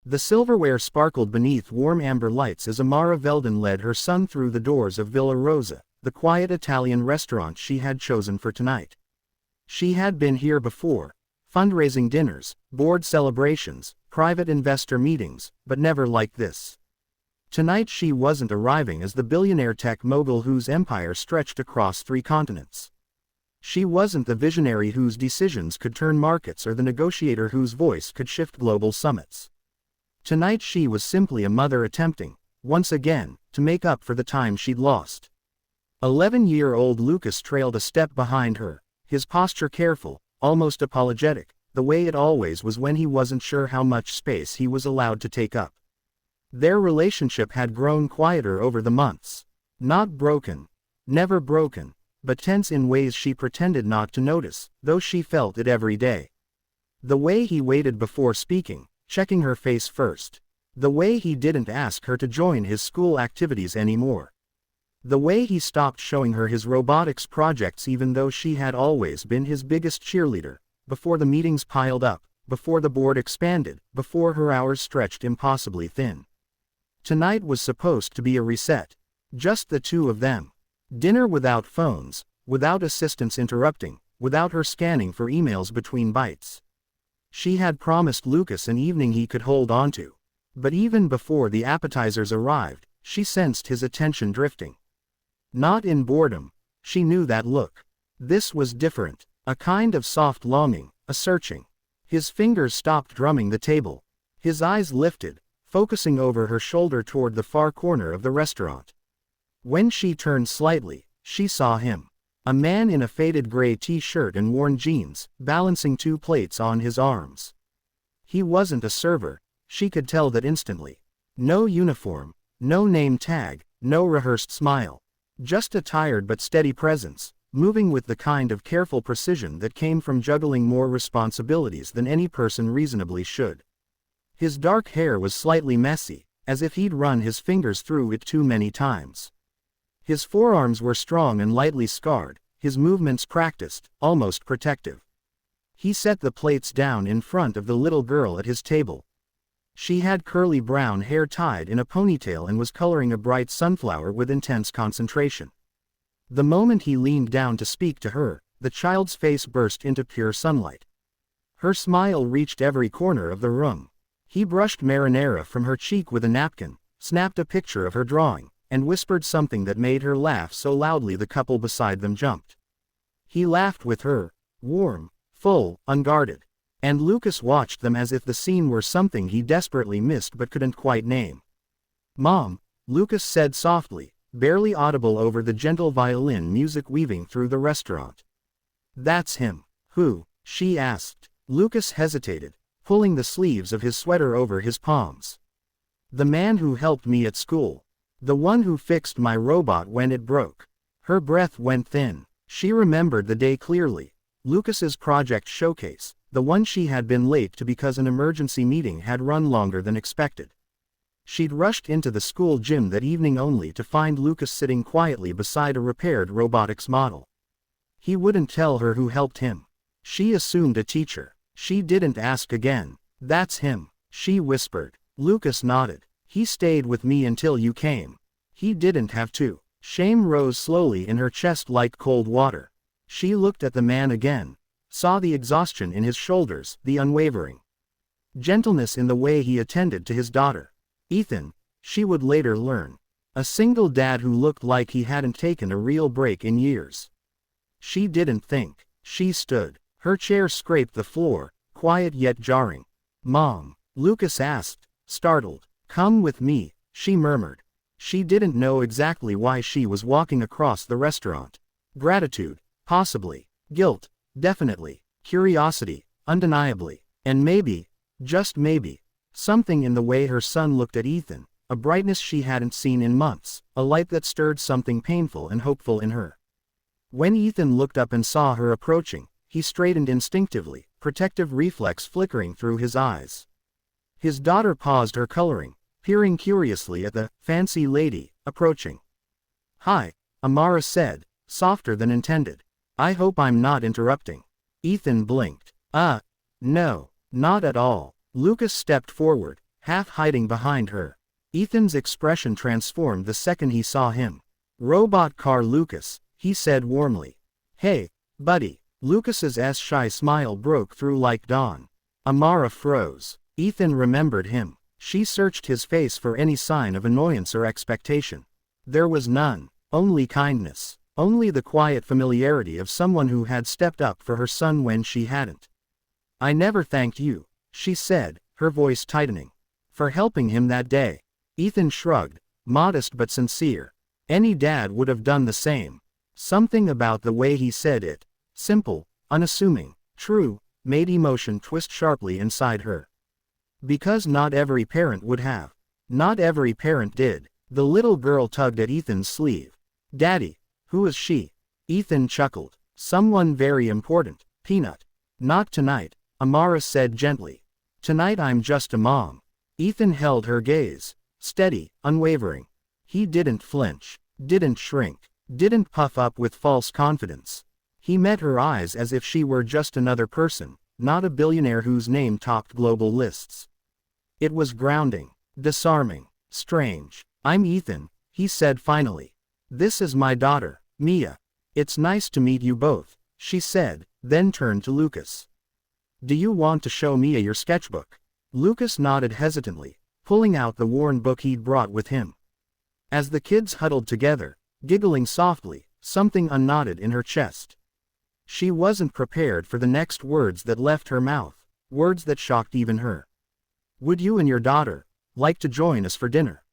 The silverware sparkled beneath warm amber lights as Amara Veldon led her son through the doors of Villa Rosa, the quiet Italian restaurant she had chosen for tonight. She had been here before, fundraising dinners, board celebrations, private investor meetings, but never like this. Tonight she wasn't arriving as the billionaire tech mogul whose empire stretched across 3 continents. She wasn't the visionary whose decisions could turn markets or the negotiator whose voice could shift global summits. Tonight she was simply a mother attempting, once again, to make up for the time she'd lost. 11-year-old Lucas trailed a step behind her, his posture careful, almost apologetic, the way it always was when he wasn't sure how much space he was allowed to take up. Their relationship had grown quieter over the months. Not broken. Never broken, but tense in ways she pretended not to notice, though she felt it every day. The way he waited before speaking, checking her face first. The way he didn't ask her to join his school activities anymore. The way he stopped showing her his robotics projects even though she had always been his biggest cheerleader, before the meetings piled up, before the board expanded, before her hours stretched impossibly thin. Tonight was supposed to be a reset. Just the 2 of them. Dinner without phones, without assistants interrupting, without her scanning for emails between bites. She had promised Lucas an evening he could hold on to. But even before the appetizers arrived, she sensed his attention drifting. Not in boredom. She knew that look. This was different. A kind of soft longing, a searching. His fingers stopped drumming the table. His eyes lifted, focusing over her shoulder toward the far corner of the restaurant. When she turned slightly, she saw him. A man in a faded gray t-shirt and worn jeans, balancing 2 plates on his arms. He wasn't a server, she could tell that instantly. No uniform, no name tag, no rehearsed smile. Just a tired but steady presence, moving with the kind of careful precision that came from juggling more responsibilities than any person reasonably should. His dark hair was slightly messy, as if he'd run his fingers through it too many times. His forearms were strong and lightly scarred, his movements practiced, almost protective. He set the plates down in front of the little girl at his table. She had curly brown hair tied in a ponytail and was coloring a bright sunflower with intense concentration. The moment he leaned down to speak to her, the child's face burst into pure sunlight. Her smile reached every corner of the room. He brushed marinara from her cheek with a napkin, snapped a picture of her drawing, and whispered something that made her laugh so loudly the couple beside them jumped. He laughed with her, warm, full, unguarded. And Lucas watched them as if the scene were something he desperately missed but couldn't quite name. "Mom," Lucas said softly, barely audible over the gentle violin music weaving through the restaurant. "That's him." "Who?" she asked. Lucas hesitated, pulling the sleeves of his sweater over his palms. "The man who helped me at school. The one who fixed my robot when it broke." Her breath went thin. She remembered the day clearly. Lucas's project showcase, the one she had been late to because an emergency meeting had run longer than expected. She'd rushed into the school gym that evening only to find Lucas sitting quietly beside a repaired robotics model. He wouldn't tell her who helped him. She assumed a teacher. She didn't ask again. "That's him," she whispered. Lucas nodded. "He stayed with me until you came. He didn't have to." Shame rose slowly in her chest like cold water. She looked at the man again, saw the exhaustion in his shoulders, the unwavering gentleness in the way he attended to his daughter. Ethan, she would later learn. A single dad who looked like he hadn't taken a real break in years. She didn't think. She stood. Her chair scraped the floor, quiet yet jarring. "Mom," Lucas asked, startled. "Come with me," she murmured. She didn't know exactly why she was walking across the restaurant. Gratitude, possibly. Guilt, definitely. Curiosity, undeniably. And maybe, just maybe, something in the way her son looked at Ethan, a brightness she hadn't seen in months, a light that stirred something painful and hopeful in her. When Ethan looked up and saw her approaching, he straightened instinctively, protective reflex flickering through his eyes. His daughter paused her coloring, peering curiously at the fancy lady approaching. "Hi," Amara said, softer than intended. "I hope I'm not interrupting." Ethan blinked. No, not at all." Lucas stepped forward, half hiding behind her. Ethan's expression transformed the second he saw him. "Robot car Lucas," he said warmly. "Hey, buddy." Lucas's shy smile broke through like dawn. Amara froze. Ethan remembered him. She searched his face for any sign of annoyance or expectation. There was none. Only kindness. Only the quiet familiarity of someone who had stepped up for her son when she hadn't. "I never thanked you," she said, her voice tightening. "For helping him that day." Ethan shrugged, modest but sincere. Any dad would have done the same. Something about the way he said it, simple, unassuming, true, made emotion twist sharply inside her. Because not every parent would have. Not every parent did. The little girl tugged at Ethan's sleeve. "Daddy, who is she?" Ethan chuckled. "Someone very important, Peanut." "Not tonight," Amara said gently. "Tonight I'm just a mom." Ethan held her gaze. Steady, unwavering. He didn't flinch. Didn't shrink. Didn't puff up with false confidence. He met her eyes as if she were just another person, not a billionaire whose name topped global lists. It was grounding. Disarming. Strange. "I'm Ethan," he said finally. "This is my daughter, Mia. It's nice to meet you both," she said, then turned to Lucas. "Do you want to show Mia your sketchbook?" Lucas nodded hesitantly, pulling out the worn book he'd brought with him. As the kids huddled together, giggling softly, something unknotted in her chest. She wasn't prepared for the next words that left her mouth, words that shocked even her. "Would you and your daughter like to join us for dinner?"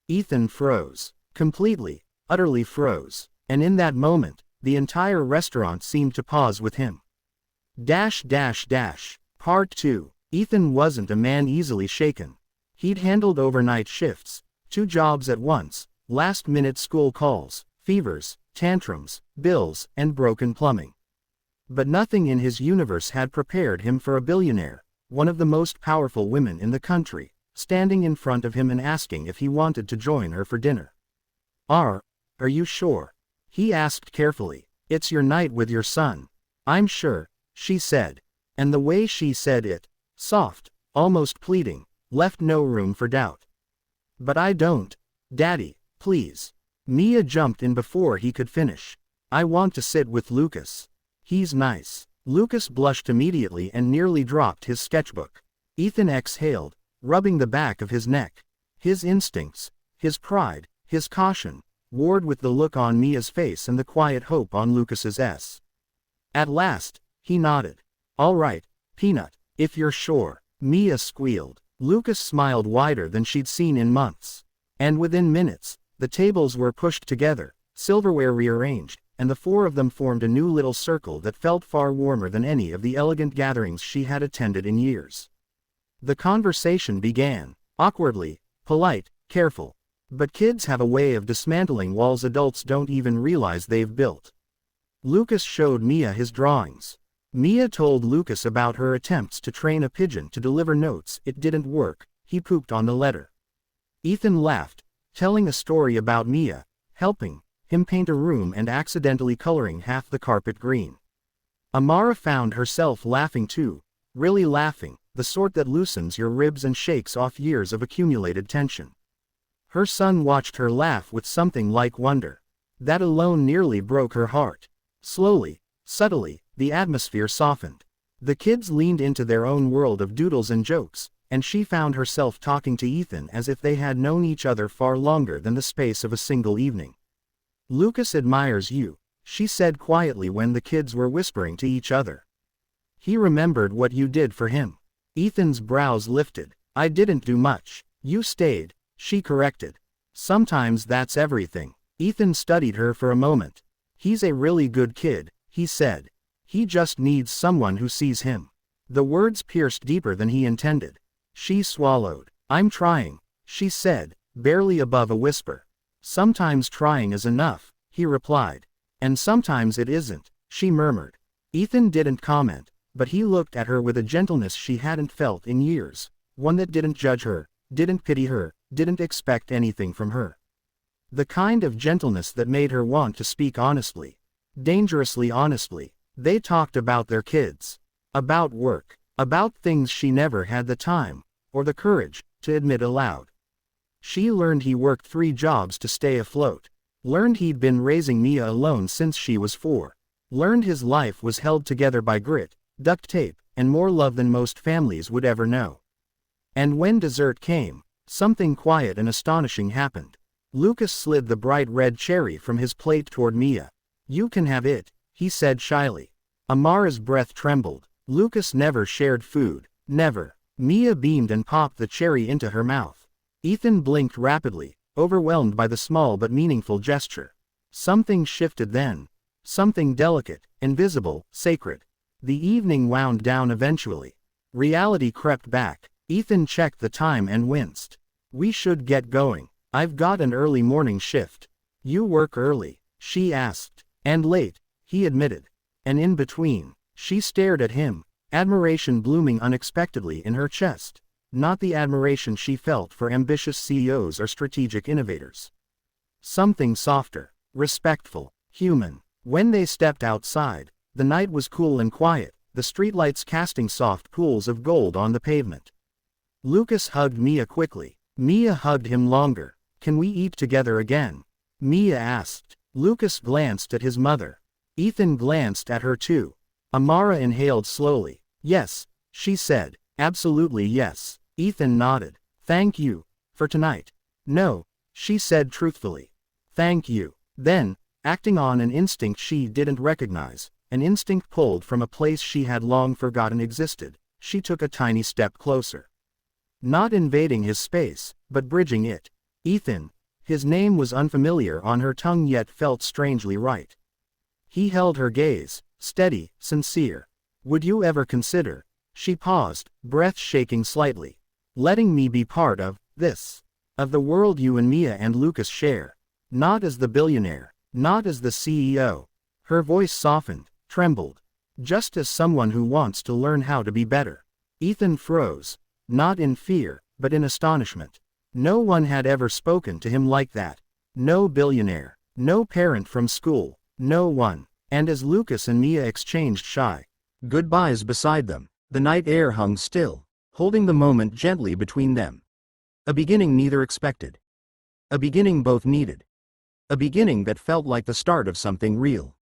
Ethan froze. Completely, utterly froze. And in that moment, the entire restaurant seemed to pause with him. Part 2. Ethan wasn't a man easily shaken. He'd handled overnight shifts, 2 jobs at once, last-minute school calls, fevers, tantrums, bills, and broken plumbing. But nothing in his universe had prepared him for a billionaire, one of the most powerful women in the country, standing in front of him and asking if he wanted to join her for dinner. Are you sure?" he asked carefully. "It's your night with your son." "I'm sure," she said. And the way she said it, soft, almost pleading, left no room for doubt. "But I don't. Daddy, please." Mia jumped in before he could finish. "I want to sit with Lucas. He's nice." Lucas blushed immediately and nearly dropped his sketchbook. Ethan exhaled, rubbing the back of his neck. His instincts, his pride, his caution, warred with the look on Mia's face and the quiet hope on Lucas's. At last, he nodded. "All right, Peanut, if you're sure." Mia squealed. Lucas smiled wider than she'd seen in months. And within minutes, the tables were pushed together, silverware rearranged, and the 4 of them formed a new little circle that felt far warmer than any of the elegant gatherings she had attended in years. The conversation began, awkwardly, polite, careful. But kids have a way of dismantling walls adults don't even realize they've built. Lucas showed Mia his drawings. Mia told Lucas about her attempts to train a pigeon to deliver notes. It didn't work, he pooped on the letter. Ethan laughed, telling a story about Mia, helping him paint a room and accidentally coloring half the carpet green. Amara found herself laughing too, really laughing, the sort that loosens your ribs and shakes off years of accumulated tension. Her son watched her laugh with something like wonder. That alone nearly broke her heart. Slowly, subtly, the atmosphere softened. The kids leaned into their own world of doodles and jokes, and she found herself talking to Ethan as if they had known each other far longer than the space of a single evening. "Lucas admires you," she said quietly when the kids were whispering to each other. "He remembered what you did for him." Ethan's brows lifted. "I didn't do much. You stayed," she corrected. "Sometimes that's everything." Ethan studied her for a moment. "He's a really good kid," he said. "He just needs someone who sees him." The words pierced deeper than he intended. She swallowed. "I'm trying," she said, barely above a whisper. "Sometimes trying is enough," he replied. "And sometimes it isn't," she murmured. Ethan didn't comment, but he looked at her with a gentleness she hadn't felt in years, one that didn't judge her, didn't pity her, didn't expect anything from her. The kind of gentleness that made her want to speak honestly. Dangerously honestly. They talked about their kids. About work. About things she never had the time, or the courage, to admit aloud. She learned he worked 3 jobs to stay afloat. Learned he'd been raising Mia alone since she was 4. Learned his life was held together by grit, duct tape, and more love than most families would ever know. And when dessert came, something quiet and astonishing happened. Lucas slid the bright red cherry from his plate toward Mia. "You can have it," he said shyly. Amara's breath trembled. Lucas never shared food, never. Mia beamed and popped the cherry into her mouth. Ethan blinked rapidly, overwhelmed by the small but meaningful gesture. Something shifted then. Something delicate, invisible, sacred. The evening wound down eventually. Reality crept back. Ethan checked the time and winced. "We should get going. I've got an early morning shift." "You work early?" she asked. "And late," he admitted. "And in between." She stared at him, admiration blooming unexpectedly in her chest. Not the admiration she felt for ambitious CEOs or strategic innovators. Something softer, respectful, human. When they stepped outside, the night was cool and quiet, the streetlights casting soft pools of gold on the pavement. Lucas hugged Mia quickly. Mia hugged him longer. "Can we eat together again?" Mia asked. Lucas glanced at his mother. Ethan glanced at her too. Amara inhaled slowly. "Yes," she said. "Absolutely yes." Ethan nodded. "Thank you. For tonight." "No," she said truthfully. "Thank you." Then, acting on an instinct she didn't recognize, an instinct pulled from a place she had long forgotten existed, she took a tiny step closer. Not invading his space, but bridging it. Ethan. His name was unfamiliar on her tongue yet felt strangely right. He held her gaze, steady, sincere. "Would you ever consider," she paused, breath shaking slightly, "letting me be part of this? Of the world you and Mia and Lucas share? Not as the billionaire, not as the CEO." Her voice softened, trembled. "Just as someone who wants to learn how to be better." Ethan froze. Not in fear, but in astonishment. No one had ever spoken to him like that. No billionaire. No parent from school. No one. And as Lucas and Mia exchanged shy goodbyes beside them, the night air hung still, holding the moment gently between them. A beginning neither expected. A beginning both needed. A beginning that felt like the start of something real.